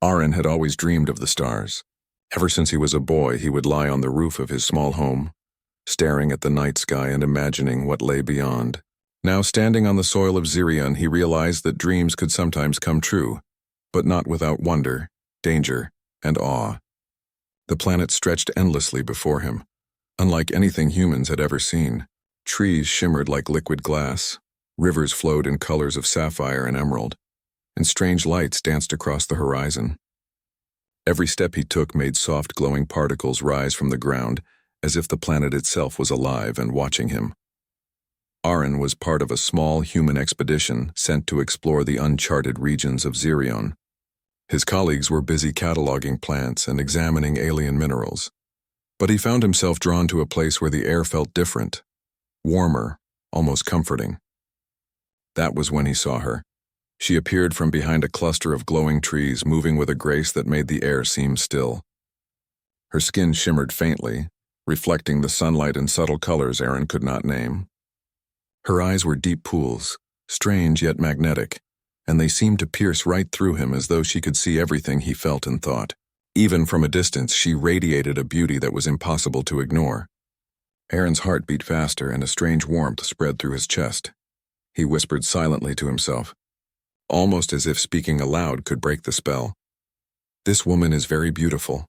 Aaron had always dreamed of the stars. Ever since he was a boy, he would lie on the roof of his small home, staring at the night sky and imagining what lay beyond. Now, standing on the soil of Zirion, he realized that dreams could sometimes come true, but not without wonder, danger, and awe. The planet stretched endlessly before him, unlike anything humans had ever seen. Trees shimmered like liquid glass, rivers flowed in colors of sapphire and emerald, and strange lights danced across the horizon. Every step he took made soft glowing particles rise from the ground, as if the planet itself was alive and watching him. Aaron was part of a small human expedition sent to explore the uncharted regions of Zirion. His colleagues were busy cataloging plants and examining alien minerals, but he found himself drawn to a place where the air felt different, warmer, almost comforting. That was when he saw her. She appeared from behind a cluster of glowing trees, moving with a grace that made the air seem still. Her skin shimmered faintly, reflecting the sunlight in subtle colors Aaron could not name. Her eyes were deep pools, strange yet magnetic, and they seemed to pierce right through him as though she could see everything he felt and thought. Even from a distance, she radiated a beauty that was impossible to ignore. Aaron's heart beat faster and a strange warmth spread through his chest. He whispered silently to himself, almost as if speaking aloud could break the spell. This woman is very beautiful.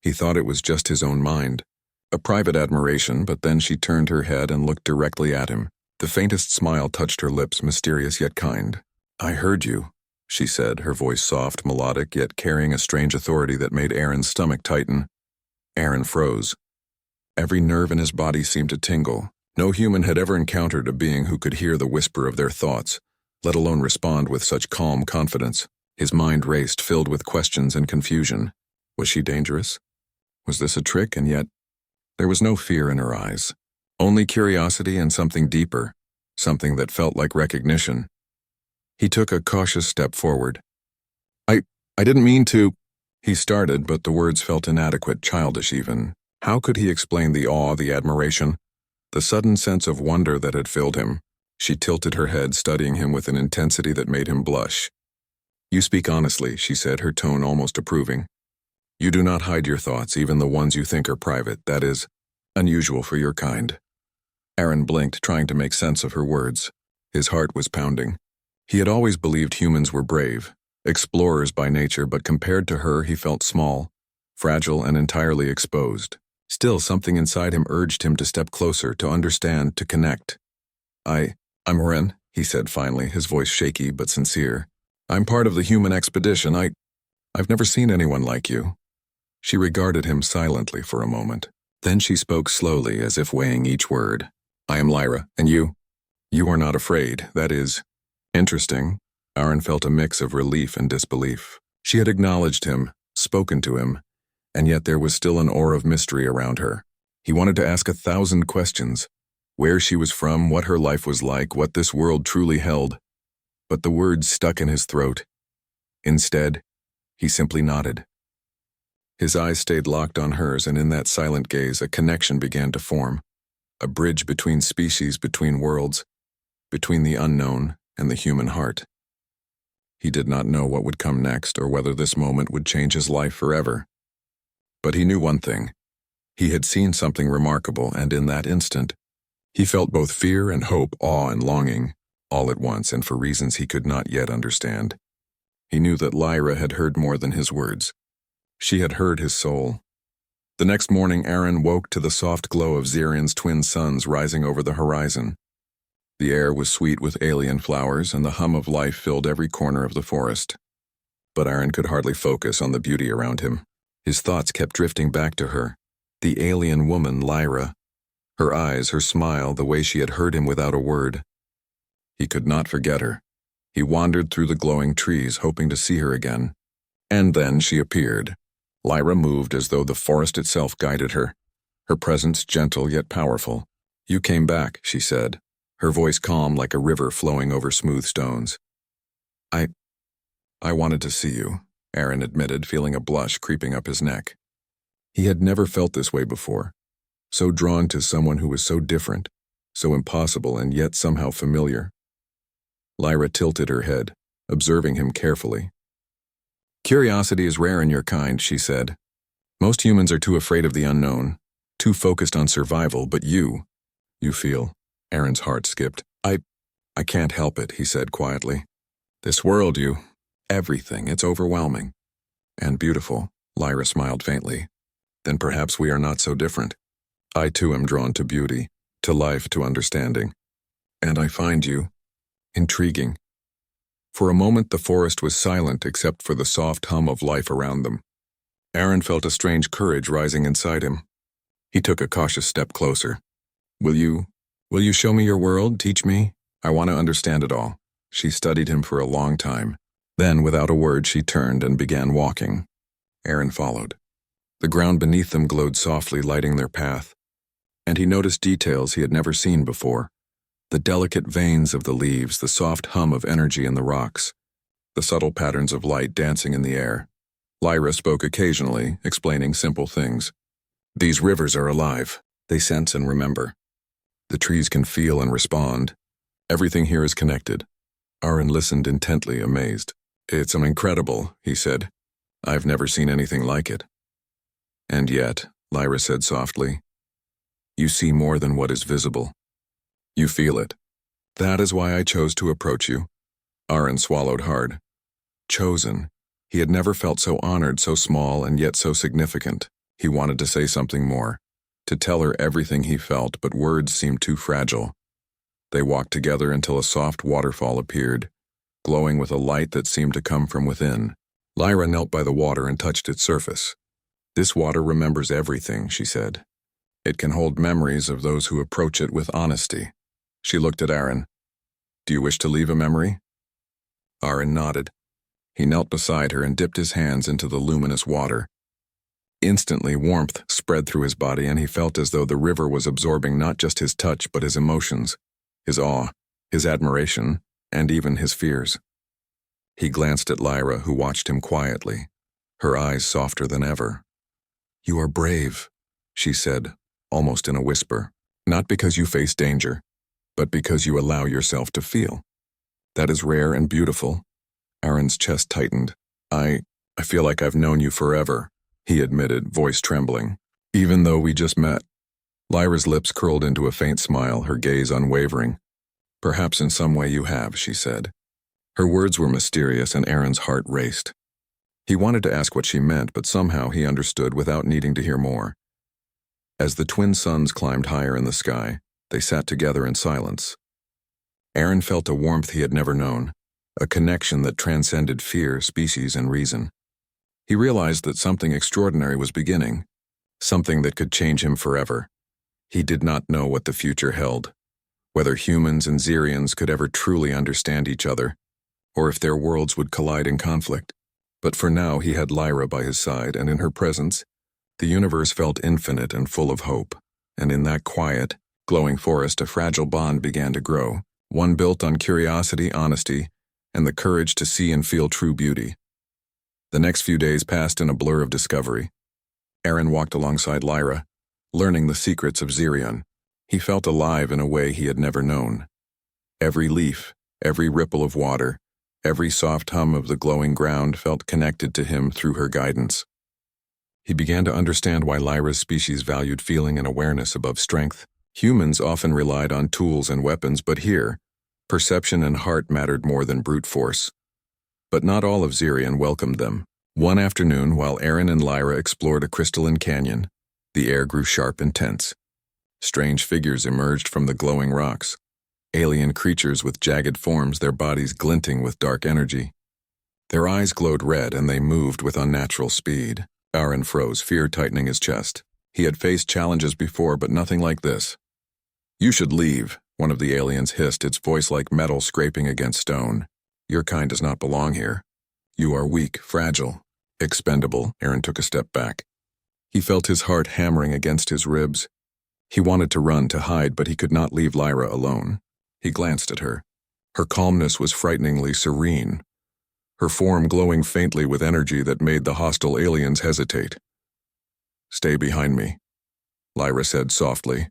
He thought it was just his own mind, a private admiration, but then she turned her head and looked directly at him. The faintest smile touched her lips, mysterious yet kind. "I heard you," she said, her voice soft, melodic, yet carrying a strange authority that made Aaron's stomach tighten. Aaron froze. Every nerve in his body seemed to tingle. No human had ever encountered a being who could hear the whisper of their thoughts, let alone respond with such calm confidence. His mind raced, filled with questions and confusion. Was she dangerous? Was this a trick? And yet, there was no fear in her eyes. Only curiosity and something deeper, something that felt like recognition. He took a cautious step forward. I didn't mean to," he started, but the words felt inadequate, childish even. How could he explain the awe, the admiration, the sudden sense of wonder that had filled him? She tilted her head, studying him with an intensity that made him blush. "You speak honestly," she said, her tone almost approving. "You do not hide your thoughts, even the ones you think are private. That is unusual for your kind." Aaron blinked, trying to make sense of her words. His heart was pounding. He had always believed humans were brave, explorers by nature, but compared to her he felt small, fragile, and entirely exposed. Still, something inside him urged him to step closer, to understand, to connect. I'm Ren," he said finally, his voice shaky but sincere. "I'm part of the human expedition. I've never seen anyone like you." She regarded him silently for a moment. Then she spoke slowly, as if weighing each word. "I am Lyra, and you? You are not afraid. That is interesting." Aaron felt a mix of relief and disbelief. She had acknowledged him, spoken to him, and yet there was still an aura of mystery around her. He wanted to ask 1,000 questions. Where she was from, what her life was like, what this world truly held. But the words stuck in his throat. Instead, he simply nodded. His eyes stayed locked on hers, and in that silent gaze, a connection began to form. A bridge between species, between worlds, between the unknown and the human heart. He did not know what would come next, or whether this moment would change his life forever. But he knew one thing. He had seen something remarkable, and in that instant, he felt both fear and hope, awe and longing, all at once and for reasons he could not yet understand. He knew that Lyra had heard more than his words. She had heard his soul. The next morning, Aaron woke to the soft glow of Zirion's twin suns rising over the horizon. The air was sweet with alien flowers, and the hum of life filled every corner of the forest. But Aaron could hardly focus on the beauty around him. His thoughts kept drifting back to her, the alien woman, Lyra. Her eyes, her smile, the way she had heard him without a word. He could not forget her. He wandered through the glowing trees, hoping to see her again. And then she appeared. Lyra moved as though the forest itself guided her, her presence gentle yet powerful. "You came back," she said, her voice calm like a river flowing over smooth stones. I wanted to see you," Aaron admitted, feeling a blush creeping up his neck. He had never felt this way before, so drawn to someone who was so different, so impossible and yet somehow familiar. Lyra tilted her head, observing him carefully. Curiosity is rare in your kind, she said. Most humans are too afraid of the unknown, too focused on survival, but you feel. Aaron's heart skipped. I can't help it, he said quietly. This world, everything, it's overwhelming. And beautiful, Lyra smiled faintly. Then perhaps we are not so different. I too am drawn to beauty, to life, to understanding. And I find you intriguing. For a moment the forest was silent except for the soft hum of life around them. Aaron felt a strange courage rising inside him. He took a cautious step closer. Will you show me your world, teach me? I want to understand it all. She studied him for a long time. Then, without a word, she turned and began walking. Aaron followed. The ground beneath them glowed softly, lighting their path. And he noticed details he had never seen before. The delicate veins of the leaves, the soft hum of energy in the rocks, the subtle patterns of light dancing in the air. Lyra spoke occasionally, explaining simple things. These rivers are alive. They sense and remember. The trees can feel and respond. Everything here is connected. Aaron listened intently, amazed. It's incredible, he said. I've never seen anything like it. And yet, Lyra said softly, you see more than what is visible. You feel it. That is why I chose to approach you. Aaron swallowed hard. Chosen. He had never felt so honored, so small, and yet so significant. He wanted to say something more, to tell her everything he felt, but words seemed too fragile. They walked together until a soft waterfall appeared, glowing with a light that seemed to come from within. Lyra knelt by the water and touched its surface. This water remembers everything, she said. It can hold memories of those who approach it with honesty. She looked at Aaron. Do you wish to leave a memory? Aaron nodded. He knelt beside her and dipped his hands into the luminous water. Instantly, warmth spread through his body, and he felt as though the river was absorbing not just his touch but his emotions, his awe, his admiration, and even his fears. He glanced at Lyra, who watched him quietly, her eyes softer than ever. You are brave, she said, almost in a whisper, not because you face danger, but because you allow yourself to feel. That is rare and beautiful. Aaron's chest tightened. I feel like I've known you forever, he admitted, voice trembling. Even though we just met. Lyra's lips curled into a faint smile, her gaze unwavering. Perhaps in some way you have, she said. Her words were mysterious, and Aaron's heart raced. He wanted to ask what she meant, but somehow he understood without needing to hear more. As the twin suns climbed higher in the sky, they sat together in silence. Aaron felt a warmth he had never known, a connection that transcended fear, species, and reason. He realized that something extraordinary was beginning, something that could change him forever. He did not know what the future held, whether humans and Xerians could ever truly understand each other, or if their worlds would collide in conflict. But for now he had Lyra by his side, and in her presence, the universe felt infinite and full of hope. And in that quiet, glowing forest, a fragile bond began to grow, one built on curiosity, honesty, and the courage to see and feel true beauty. The next few days passed in a blur of discovery. Aaron walked alongside Lyra, learning the secrets of Xerion. He felt alive in a way he had never known. Every leaf, every ripple of water, every soft hum of the glowing ground felt connected to him through her guidance. He began to understand why Lyra's species valued feeling and awareness above strength. Humans often relied on tools and weapons, but here, perception and heart mattered more than brute force. But not all of Xerion welcomed them. One afternoon, while Aaron and Lyra explored a crystalline canyon, the air grew sharp and tense. Strange figures emerged from the glowing rocks, alien creatures with jagged forms, their bodies glinting with dark energy. Their eyes glowed red, and they moved with unnatural speed. Aaron froze, fear tightening his chest. He had faced challenges before, but nothing like this. You should leave, one of the aliens hissed, its voice like metal scraping against stone. Your kind does not belong here. You are weak, fragile, expendable. Aaron took a step back. He felt his heart hammering against his ribs. He wanted to run, to hide, but he could not leave Lyra alone. He glanced at her. Her calmness was frighteningly serene, her form glowing faintly with energy that made the hostile aliens hesitate. Stay behind me, Lyra said softly,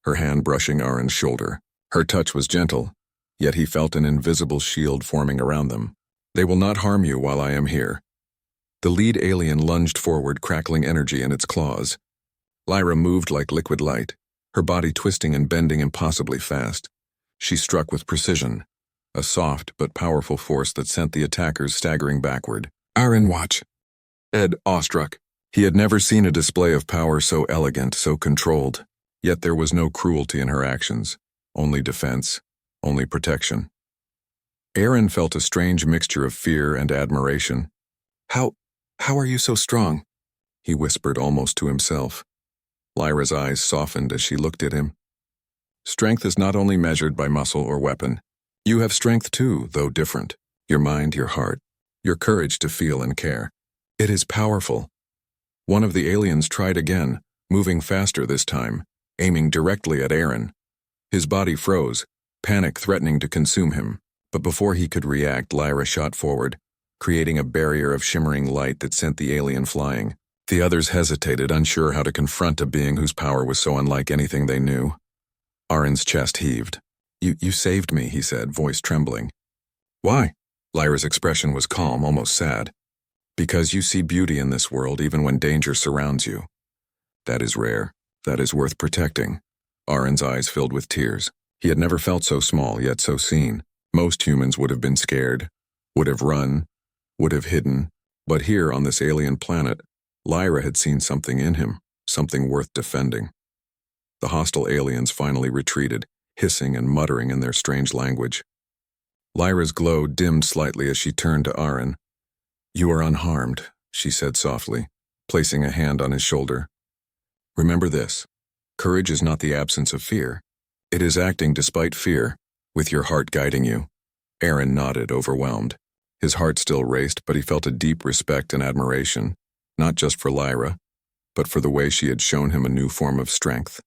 her hand brushing Aaron's shoulder. Her touch was gentle, yet he felt an invisible shield forming around them. They will not harm you while I am here. The lead alien lunged forward, crackling energy in its claws. Lyra moved like liquid light, her body twisting and bending impossibly fast. She struck with precision, a soft but powerful force that sent the attackers staggering backward. Aaron, watch! Ed, awestruck. He had never seen a display of power so elegant, so controlled. Yet there was no cruelty in her actions, only defense, only protection. Aaron felt a strange mixture of fear and admiration. How are you so strong? He whispered almost to himself. Lyra's eyes softened as she looked at him. Strength is not only measured by muscle or weapon. You have strength too, though different. Your mind, your heart, your courage to feel and care. It is powerful. One of the aliens tried again, moving faster this time, aiming directly at Aaron. His body froze, panic threatening to consume him. But before he could react, Lyra shot forward, creating a barrier of shimmering light that sent the alien flying. The others hesitated, unsure how to confront a being whose power was so unlike anything they knew. Aaron's chest heaved. You saved me, he said, voice trembling. Why? Lyra's expression was calm, almost sad. Because you see beauty in this world even when danger surrounds you. That is rare. That is worth protecting. Aaron's eyes filled with tears. He had never felt so small, yet so seen. Most humans would have been scared, would have run, would have hidden. But here on this alien planet, Lyra had seen something in him, something worth defending. The hostile aliens finally retreated, hissing and muttering in their strange language. Lyra's glow dimmed slightly as she turned to Aaron. You are unharmed, she said softly, placing a hand on his shoulder. Remember this. Courage is not the absence of fear. It is acting despite fear, with your heart guiding you. Aaron nodded, overwhelmed. His heart still raced, but he felt a deep respect and admiration, not just for Lyra, but for the way she had shown him a new form of strength.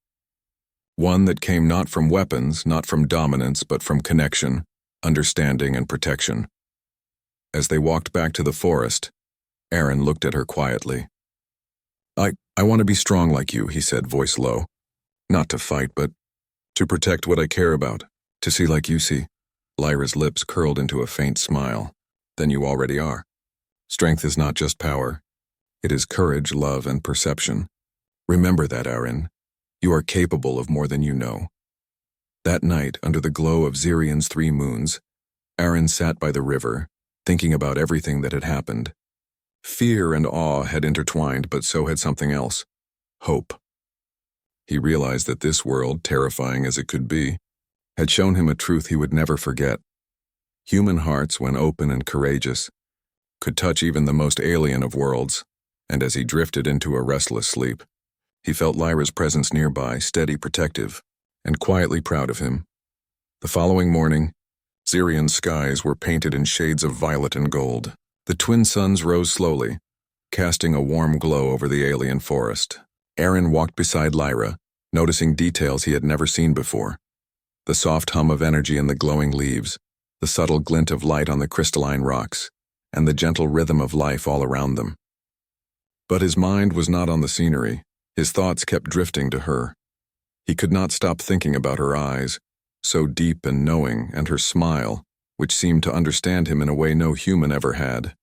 One that came not from weapons, not from dominance, but from connection, understanding, and protection. As they walked back to the forest, Aaron looked at her quietly. I want to be strong like you, he said, voice low. Not to fight, but to protect what I care about, to see like you see. Lyra's lips curled into a faint smile. Then you already are. Strength is not just power. It is courage, love, and perception. Remember that, Aaron. You are capable of more than you know. That night, under the glow of Zirion's 3 moons, Aaron sat by the river, thinking about everything that had happened. Fear and awe had intertwined, but so had something else. Hope. He realized that this world, terrifying as it could be, had shown him a truth he would never forget. Human hearts, when open and courageous, could touch even the most alien of worlds, and as he drifted into a restless sleep, he felt Lyra's presence nearby, steady, protective, and quietly proud of him. The following morning, Zirion's skies were painted in shades of violet and gold. The twin suns rose slowly, casting a warm glow over the alien forest. Aaron walked beside Lyra, noticing details he had never seen before. The soft hum of energy in the glowing leaves, the subtle glint of light on the crystalline rocks, and the gentle rhythm of life all around them. But his mind was not on the scenery. His thoughts kept drifting to her. He could not stop thinking about her eyes, so deep and knowing, and her smile, which seemed to understand him in a way no human ever had.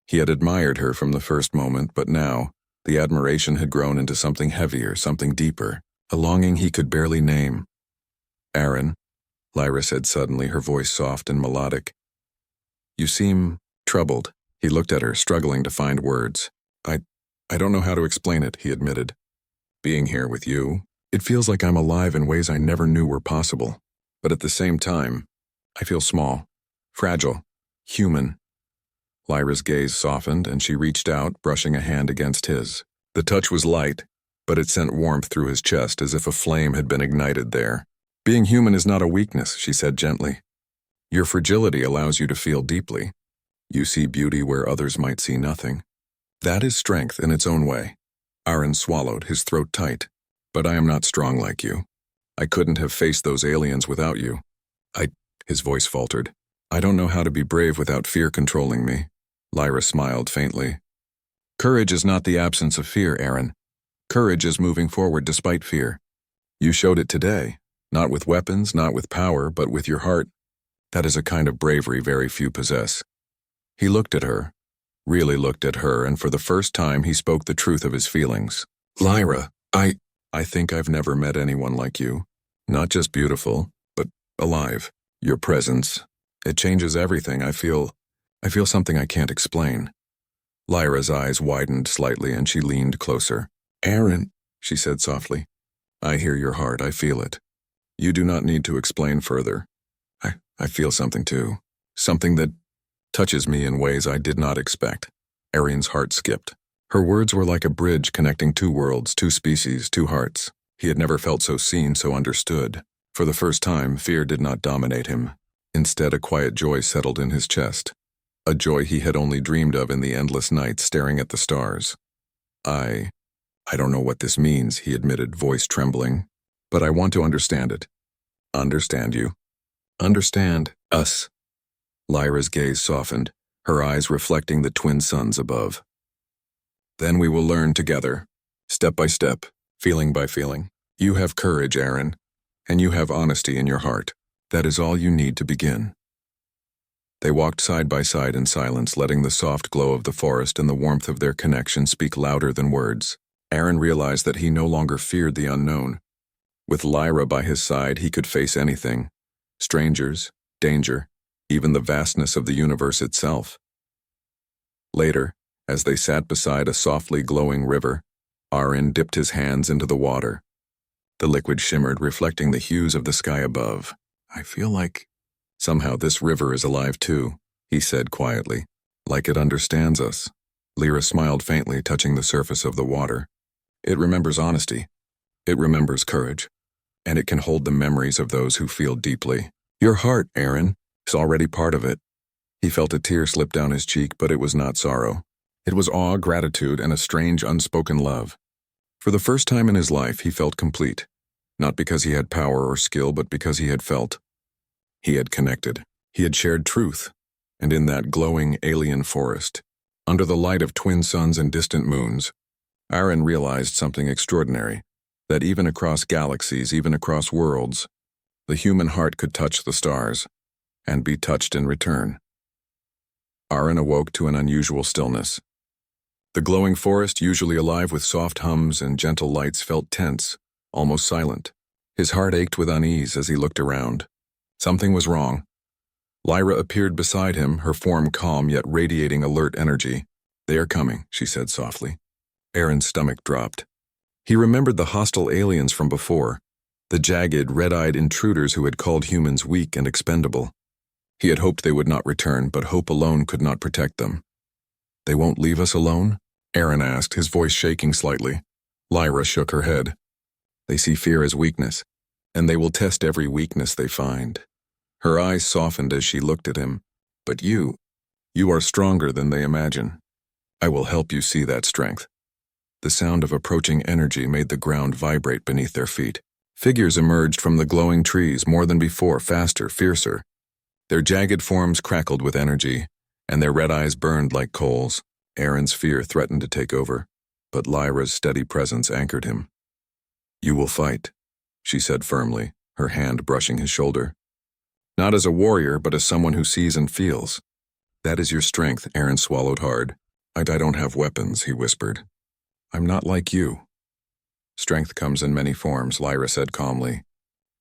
He had admired her from the first moment, but now, the admiration had grown into something heavier, something deeper, a longing he could barely name. Aaron, Lyra said suddenly, her voice soft and melodic. You seem troubled. He looked at her, struggling to find words. I don't know how to explain it, he admitted. Being here with you, it feels like I'm alive in ways I never knew were possible. But at the same time, I feel small, fragile, human. Lyra's gaze softened, and she reached out, brushing a hand against his. The touch was light, but it sent warmth through his chest as if a flame had been ignited there. Being human is not a weakness, she said gently. Your fragility allows you to feel deeply. You see beauty where others might see nothing. That is strength in its own way. Aaron swallowed, his throat tight. But I am not strong like you. I couldn't have faced those aliens without you. His voice faltered. I don't know how to be brave without fear controlling me. Lyra smiled faintly. Courage is not the absence of fear, Aaron. Courage is moving forward despite fear. You showed it today, not with weapons, not with power, but with your heart. That is a kind of bravery very few possess. He looked at her, really looked at her, and for the first time he spoke the truth of his feelings. Lyra, I think I've never met anyone like you. Not just beautiful, but alive. Your presence, it changes everything. I feel something I can't explain. Lyra's eyes widened slightly and she leaned closer. Aaron, she said softly, I hear your heart, I feel it. You do not need to explain further. I feel something too. Something that touches me in ways I did not expect. Arian's heart skipped. Her words were like a bridge connecting two worlds, two species, two hearts. He had never felt so seen, so understood. For the first time, fear did not dominate him. Instead, a quiet joy settled in his chest. A joy he had only dreamed of in the endless night staring at the stars. I don't know what this means, he admitted, voice trembling. But I want to understand it. Understand you. Understand us. Lyra's gaze softened, her eyes reflecting the twin suns above. Then we will learn together, step by step, feeling by feeling. You have courage, Aaron, and you have honesty in your heart. That is all you need to begin. They walked side by side in silence, letting the soft glow of the forest and the warmth of their connection speak louder than words. Aaron realized that he no longer feared the unknown. With Lyra by his side, he could face anything. Strangers, danger, even the vastness of the universe itself. Later, as they sat beside a softly glowing river, Aaron dipped his hands into the water. The liquid shimmered, reflecting the hues of the sky above. I feel like somehow this river is alive too, he said quietly, like it understands us. Lyra smiled faintly, touching the surface of the water. It remembers honesty. It remembers courage. And it can hold the memories of those who feel deeply. Your heart, Aaron, is already part of it. He felt a tear slip down his cheek, but it was not sorrow. It was awe, gratitude, and a strange, unspoken love. For the first time in his life, he felt complete. Not because he had power or skill, but because he had felt. He had connected. He had shared truth. And in that glowing alien forest, under the light of twin suns and distant moons, Aaron realized something extraordinary, that even across galaxies, even across worlds, the human heart could touch the stars and be touched in return. Aaron awoke to an unusual stillness. The glowing forest, usually alive with soft hums and gentle lights, felt tense, almost silent. His heart ached with unease as he looked around. Something was wrong. Lyra appeared beside him, her form calm yet radiating alert energy. They are coming, she said softly. Aaron's stomach dropped. He remembered the hostile aliens from before, the jagged, red-eyed intruders who had called humans weak and expendable. He had hoped they would not return, but hope alone could not protect them. They won't leave us alone? Aaron asked, his voice shaking slightly. Lyra shook her head. They see fear as weakness, and they will test every weakness they find. Her eyes softened as she looked at him. But you are stronger than they imagine. I will help you see that strength. The sound of approaching energy made the ground vibrate beneath their feet. Figures emerged from the glowing trees more than before, faster, fiercer. Their jagged forms crackled with energy, and their red eyes burned like coals. Aaron's fear threatened to take over, but Lyra's steady presence anchored him. You will fight, she said firmly, her hand brushing his shoulder. Not as a warrior, but as someone who sees and feels. That is your strength, Aaron swallowed hard. I don't have weapons, he whispered. I'm not like you. Strength comes in many forms, Lyra said calmly.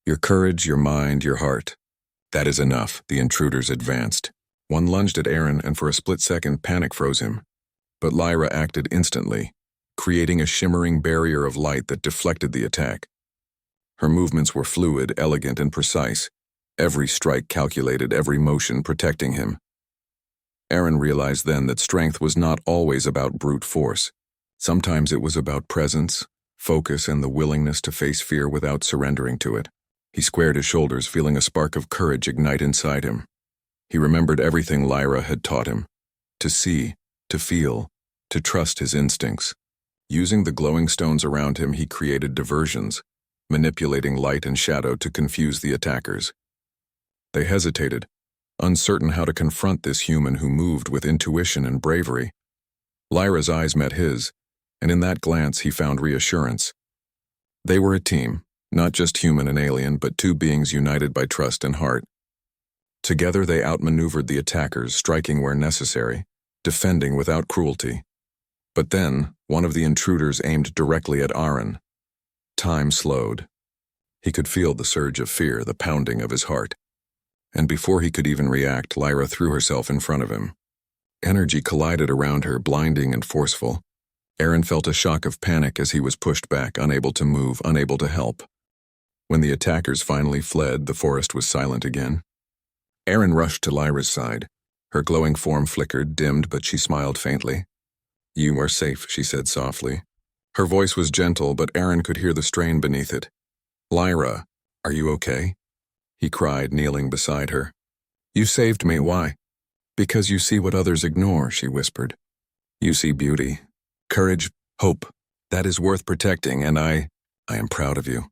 Your courage, your mind, your heart. That is enough, the intruders advanced. One lunged at Aaron, and for a split second, panic froze him. But Lyra acted instantly, creating a shimmering barrier of light that deflected the attack. Her movements were fluid, elegant, and precise, every strike calculated, every motion protecting him. Aaron realized then that strength was not always about brute force. Sometimes it was about presence, focus, and the willingness to face fear without surrendering to it. He squared his shoulders, feeling a spark of courage ignite inside him. He remembered everything Lyra had taught him. To see, to feel, to trust his instincts. Using the glowing stones around him, he created diversions, manipulating light and shadow to confuse the attackers. They hesitated, uncertain how to confront this human who moved with intuition and bravery. Lyra's eyes met his, and in that glance he found reassurance. They were a team, not just human and alien, but two beings united by trust and heart. Together they outmaneuvered the attackers, striking where necessary, defending without cruelty. But then, one of the intruders aimed directly at Aaron. Time slowed. He could feel the surge of fear, the pounding of his heart. And before he could even react, Lyra threw herself in front of him. Energy collided around her, blinding and forceful. Aaron felt a shock of panic as he was pushed back, unable to move, unable to help. When the attackers finally fled, the forest was silent again. Aaron rushed to Lyra's side. Her glowing form flickered, dimmed, but she smiled faintly. "You are safe," she said softly. Her voice was gentle, but Aaron could hear the strain beneath it. "Lyra, are you okay?" he cried, kneeling beside her. "You saved me, why?" "Because you see what others ignore," she whispered. "You see beauty, courage, hope. That is worth protecting, and I am proud of you."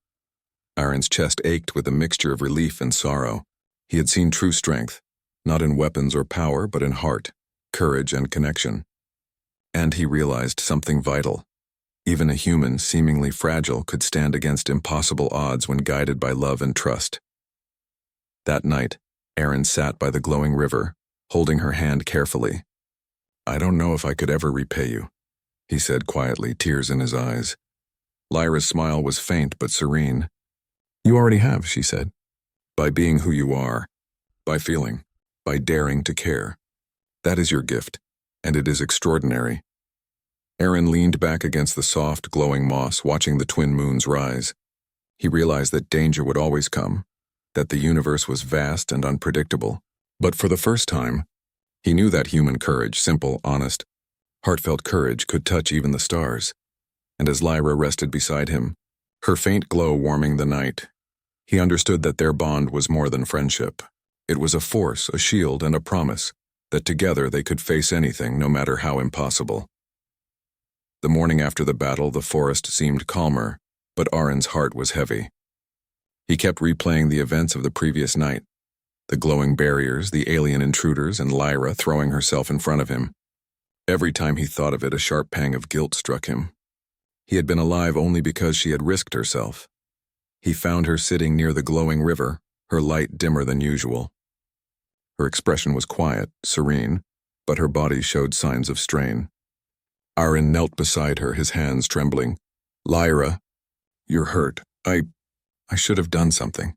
Aaron's chest ached with a mixture of relief and sorrow. He had seen true strength, not in weapons or power, but in heart, courage, and connection. And he realized something vital. Even a human, seemingly fragile, could stand against impossible odds when guided by love and trust. That night, Aaron sat by the glowing river, holding her hand carefully. "I don't know if I could ever repay you," he said quietly, tears in his eyes. Lyra's smile was faint but serene. "You already have," she said. "By being who you are, by feeling, by daring to care. That is your gift, and it is extraordinary." Aaron leaned back against the soft, glowing moss, watching the twin moons rise. He realized that danger would always come, that the universe was vast and unpredictable. But for the first time, he knew that human courage, simple, honest, heartfelt courage, could touch even the stars. And as Lyra rested beside him, her faint glow warming the night, he understood that their bond was more than friendship. It was a force, a shield, and a promise that together they could face anything, no matter how impossible. The morning after the battle, the forest seemed calmer, but Aaron's heart was heavy. He kept replaying the events of the previous night, the glowing barriers, the alien intruders, and Lyra throwing herself in front of him. Every time he thought of it, a sharp pang of guilt struck him. He had been alive only because she had risked herself. He found her sitting near the glowing river, her light dimmer than usual. Her expression was quiet, serene, but her body showed signs of strain. Aaron knelt beside her, his hands trembling. "Lyra, you're hurt. I should have done something.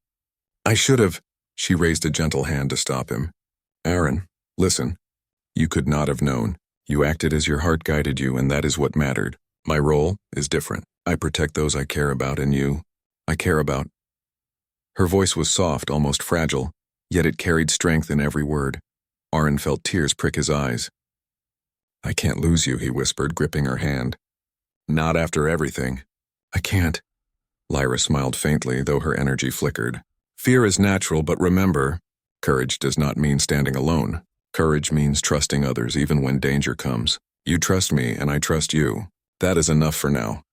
I should have." She raised a gentle hand to stop him. "Aaron, listen. You could not have known. You acted as your heart guided you, and that is what mattered. My role is different. I protect those I care about, and you, I care about." Her voice was soft, almost fragile, yet it carried strength in every word. Aaron felt tears prick his eyes. "I can't lose you," he whispered, gripping her hand. "Not after everything." "I can't." Lyra smiled faintly, though her energy flickered. "Fear is natural, but remember, courage does not mean standing alone. Courage means trusting others even when danger comes. You trust me, and I trust you. That is enough for now."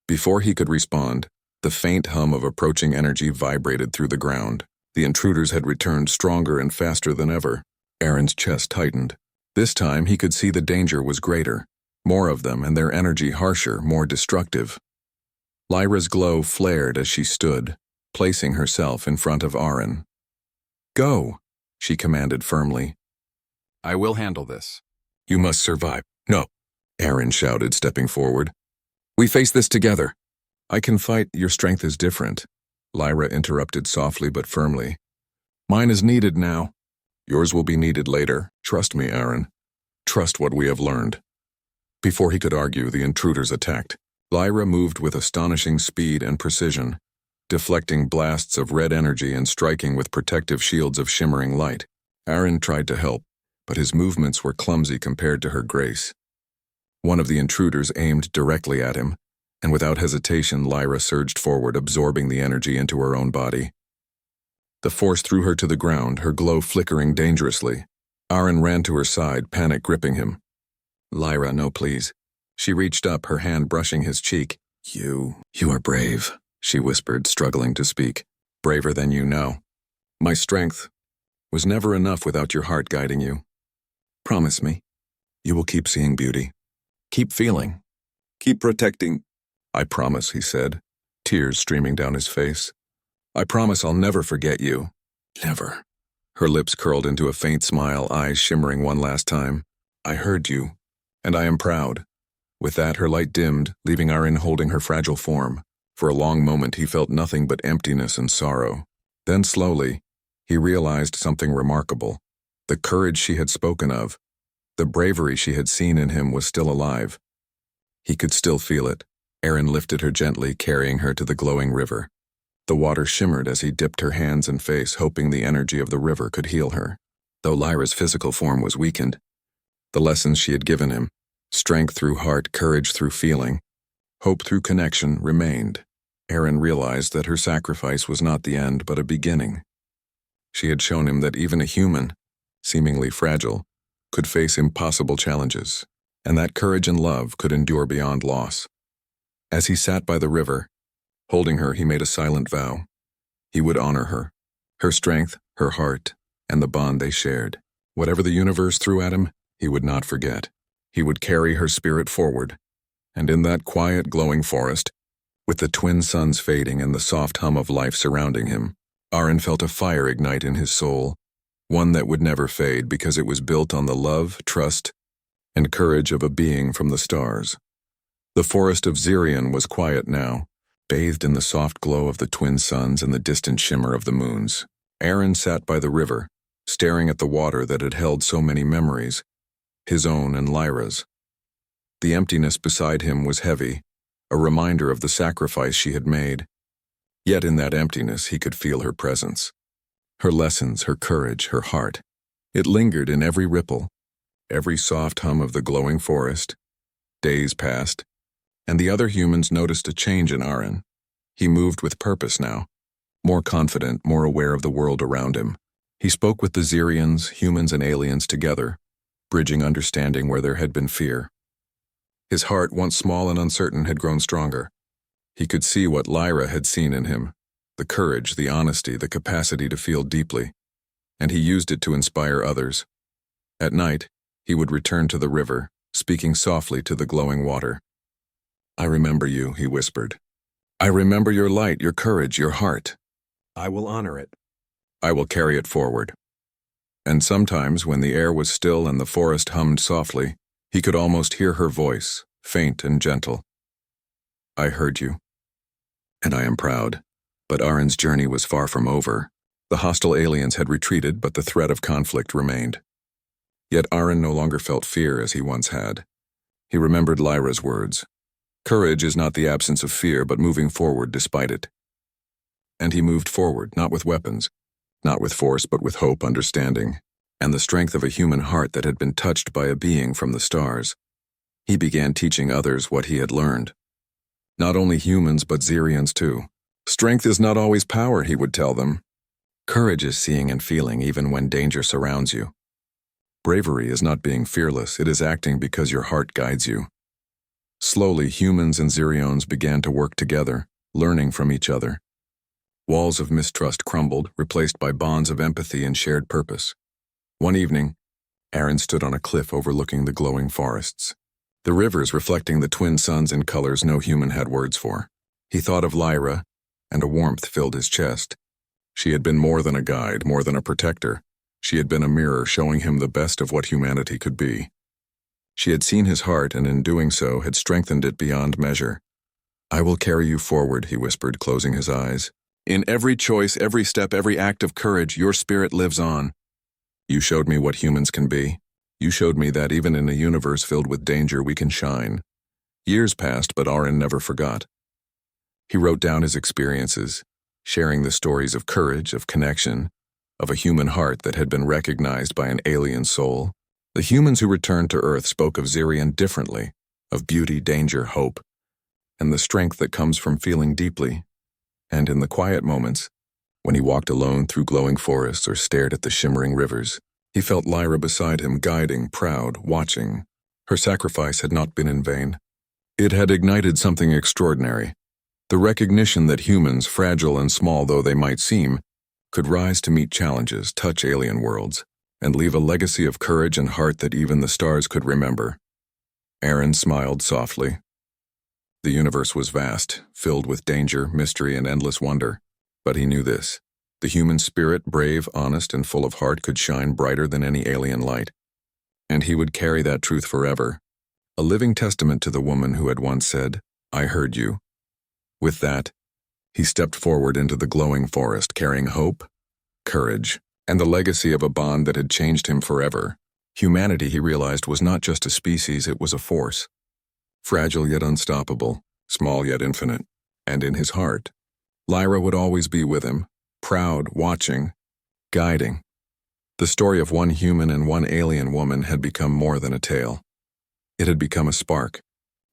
Before he could respond, the faint hum of approaching energy vibrated through the ground. The intruders had returned stronger and faster than ever. Aaron's chest tightened. This time he could see the danger was greater. More of them, and their energy harsher, more destructive. Lyra's glow flared as she stood, placing herself in front of Aaron. "Go," she commanded firmly. "I will handle this. You must survive." "No," Aaron shouted, stepping forward. "We face this together." "I can fight. Your strength is different," Lyra interrupted softly but firmly. "Mine is needed now. Yours will be needed later. Trust me, Aaron. Trust what we have learned." Before he could argue, the intruders attacked. Lyra moved with astonishing speed and precision, deflecting blasts of red energy and striking with protective shields of shimmering light. Aaron tried to help, but his movements were clumsy compared to her grace. One of the intruders aimed directly at him, and without hesitation, Lyra surged forward, absorbing the energy into her own body. The force threw her to the ground, her glow flickering dangerously. Aaron ran to her side, panic gripping him. "Lyra, no, please." She reached up, her hand brushing his cheek. You are brave," she whispered, struggling to speak. "Braver than you know. My strength was never enough without your heart guiding you. Promise me, you will keep seeing beauty. Keep feeling. Keep protecting." "I promise," he said, tears streaming down his face. "I promise I'll never forget you. Never." Her lips curled into a faint smile, eyes shimmering one last time. I heard you, and I am proud. With that, her light dimmed, leaving Aaron holding her fragile form. For a long moment, he felt nothing but emptiness and sorrow. Then slowly, he realized something remarkable. The courage she had spoken of, the bravery she had seen in him was still alive. He could still feel it. Aaron lifted her gently, carrying her to the glowing river. The water shimmered as he dipped her hands and face, hoping the energy of the river could heal her. Though Lyra's physical form was weakened, the lessons she had given him, strength through heart, courage through feeling, hope through connection, remained. Aaron realized that her sacrifice was not the end, but a beginning. She had shown him that even a human, seemingly fragile, could face impossible challenges, and that courage and love could endure beyond loss. As he sat by the river, holding her, he made a silent vow. He would honor her, her strength, her heart, and the bond they shared. Whatever the universe threw at him, he would not forget. He would carry her spirit forward, and in that quiet, glowing forest, with the twin suns fading and the soft hum of life surrounding him, Aaron felt a fire ignite in his soul, one that would never fade because it was built on the love, trust, and courage of a being from the stars. The forest of Zirion was quiet now, bathed in the soft glow of the twin suns and the distant shimmer of the moons. Aaron sat by the river, staring at the water that had held so many memories, his own and Lyra's. The emptiness beside him was heavy, a reminder of the sacrifice she had made. Yet in that emptiness he could feel her presence. Her lessons, her courage, her heart. It lingered in every ripple, every soft hum of the glowing forest. Days passed, and the other humans noticed a change in Aaron. He moved with purpose now, more confident, more aware of the world around him. He spoke with the Zirians, humans and aliens together, bridging understanding where there had been fear. His heart, once small and uncertain, had grown stronger. He could see what Lyra had seen in him, the courage, the honesty, the capacity to feel deeply, and he used it to inspire others. At night, he would return to the river, speaking softly to the glowing water. I remember you, he whispered. I remember your light, your courage, your heart. I will honor it. I will carry it forward. And sometimes, when the air was still and the forest hummed softly, he could almost hear her voice, faint and gentle. I heard you, and I am proud. But Aaron's journey was far from over. The hostile aliens had retreated, but the threat of conflict remained. Yet Aaron no longer felt fear as he once had. He remembered Lyra's words. Courage is not the absence of fear, but moving forward despite it. And he moved forward, not with weapons, not with force, but with hope, understanding, and the strength of a human heart that had been touched by a being from the stars. He began teaching others what he had learned. Not only humans, but Zirians too. Strength is not always power, he would tell them. Courage is seeing and feeling even when danger surrounds you. Bravery is not being fearless, it is acting because your heart guides you. Slowly, humans and Zirions began to work together, learning from each other. Walls of mistrust crumbled, replaced by bonds of empathy and shared purpose. One evening, Aaron stood on a cliff overlooking the glowing forests, the rivers reflecting the twin suns in colors no human had words for. He thought of Lyra, and a warmth filled his chest. She had been more than a guide, more than a protector. She had been a mirror showing him the best of what humanity could be. She had seen his heart, and in doing so had strengthened it beyond measure. I will carry you forward, he whispered, closing his eyes. In every choice, every step, every act of courage, your spirit lives on. You showed me what humans can be. You showed me that even in a universe filled with danger, we can shine. Years passed, but Aaron never forgot. He wrote down his experiences, sharing the stories of courage, of connection, of a human heart that had been recognized by an alien soul. The humans who returned to Earth spoke of Zirion differently, of beauty, danger, hope, and the strength that comes from feeling deeply. And in the quiet moments, when he walked alone through glowing forests or stared at the shimmering rivers, he felt Lyra beside him, guiding, proud, watching. Her sacrifice had not been in vain. It had ignited something extraordinary. The recognition that humans, fragile and small though they might seem, could rise to meet challenges, touch alien worlds, and leave a legacy of courage and heart that even the stars could remember. Aaron smiled softly. The universe was vast, filled with danger, mystery, and endless wonder. But he knew this. The human spirit, brave, honest, and full of heart, could shine brighter than any alien light. and he would carry that truth forever, a living testament to the woman who had once said, "I heard you." With that, he stepped forward into the glowing forest, carrying hope, courage, and the legacy of a bond that had changed him forever. Humanity, he realized, was not just a species, it was a force. Fragile yet unstoppable, small yet infinite, and in his heart, Lyra would always be with him, proud, watching, guiding. The story of one human and one alien woman had become more than a tale. It had become a spark,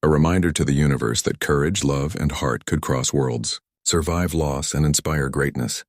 a reminder to the universe that courage, love, and heart could cross worlds, survive loss, and inspire greatness.